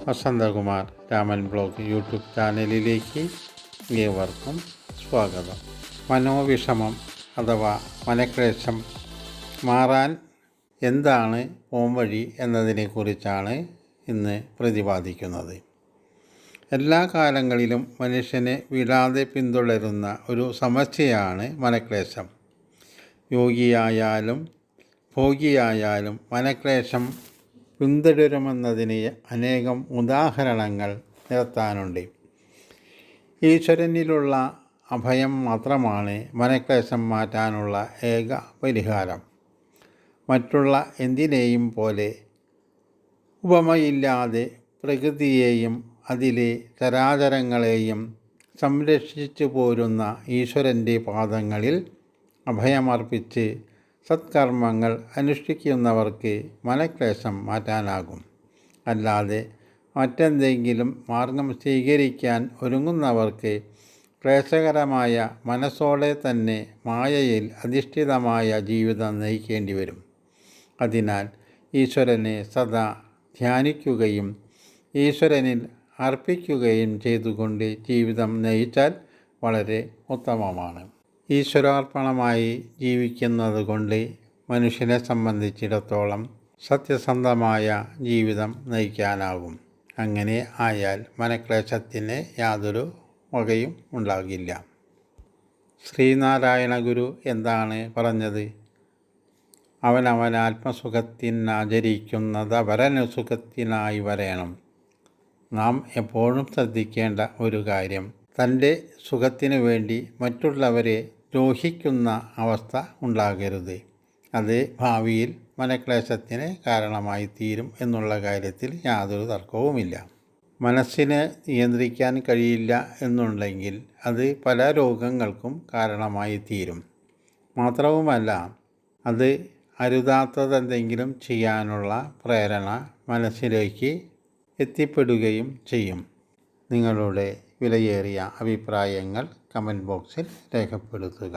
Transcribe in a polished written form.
Vasanthakumar Raman blog YouTube ചാനലിലേക്ക് ഏവർക്കും സ്വാഗതം. മനോവിഷമം അഥവാ മനക്ലേശം മാറാൻ എന്താണ് പോംവഴി എന്നതിനെക്കുറിച്ചാണ് ഇന്ന് പ്രതിപാദിക്കുന്നത്. എല്ലാ കാലങ്ങളിലും മനുഷ്യനെ വിടാതെ പിന്തുടരുന്ന ഒരു സമസ്യയാണ് മനക്ലേശം. യോഗിയായാലും ഭോഗിയായാലും മനക്ലേശം പിന്തുടരുമെന്നതിന് അനേകം ഉദാഹരണങ്ങൾ നിരത്താനുണ്ട്. ഈശ്വരനിലുള്ള അഭയം മാത്രമാണ് മനക്ലേശം മാറ്റാനുള്ള ഏക പരിഹാരം. മറ്റുള്ള എന്തിനേയും പോലെ ഉപമയില്ലാതെ പ്രകൃതിയെയും അതിലെ ചരാചരങ്ങളെയും സംരക്ഷിച്ചു പോരുന്ന ഈശ്വരൻ്റെ പാദങ്ങളിൽ അഭയമർപ്പിച്ച് സത്കർമ്മങ്ങൾ അനുഷ്ഠിക്കുന്നവർക്ക് മനക്ലേശം മാറ്റാനാകും. അല്ലാതെ മറ്റെന്തെങ്കിലും മാർഗം സ്വീകരിക്കാൻ ഒരുങ്ങുന്നവർക്ക് ക്ലേശകരമായ മനസ്സോടെ തന്നെ മായയിൽ അധിഷ്ഠിതമായ ജീവിതം നയിക്കേണ്ടി വരും. അതിനാൽ ഈശ്വരനെ സദാ ധ്യാനിക്കുകയും ഈശ്വരനിൽ അർപ്പിക്കുകയും ചെയ്തുകൊണ്ട് ജീവിതം നയിച്ചാൽ വളരെ ഉത്തമമാണ്. ഈശ്വരാർപ്പണമായി ജീവിക്കുന്നത് കൊണ്ട് മനുഷ്യനെ സംബന്ധിച്ചിടത്തോളം സത്യസന്ധമായ ജീവിതം നയിക്കാനാകും. അങ്ങനെ ആയാൽ മനക്ലേശത്തിന് യാതൊരു വകയും ഉണ്ടാകില്ല. ശ്രീനാരായണ ഗുരു എന്താണ് പറഞ്ഞത്? അവനവൻ ആത്മസുഖത്തിനാചരിക്കുന്നത് പരസുഖത്തിനായി വരേണം. നാം എപ്പോഴും ശ്രദ്ധിക്കേണ്ട ഒരു കാര്യം, തൻ്റെ സുഖത്തിനു വേണ്ടി മറ്റുള്ളവരെ ദ്രോഹിക്കുന്ന അവസ്ഥ ഉണ്ടാകരുത്. അത് ഭാവിയിൽ മനക്ലേശത്തിന് കാരണമായി തീരും എന്നുള്ള കാര്യത്തിൽ യാതൊരു തർക്കവുമില്ല. മനസ്സിനെ നിയന്ത്രിക്കാൻ കഴിയില്ല എന്നുണ്ടെങ്കിൽ അത് പല രോഗങ്ങൾക്കും കാരണമായി തീരും. മാത്രവുമല്ല, അത് അരുതാത്തതെന്തെങ്കിലും ചെയ്യാനുള്ള പ്രേരണ മനസ്സിലേക്ക് എത്തിപ്പെടുകയും ചെയ്യും. നിങ്ങളുടെ വിലയേറിയ അഭിപ്രായങ്ങൾ കമൻറ്റ് ബോക്സിൽ രേഖപ്പെടുത്തുക.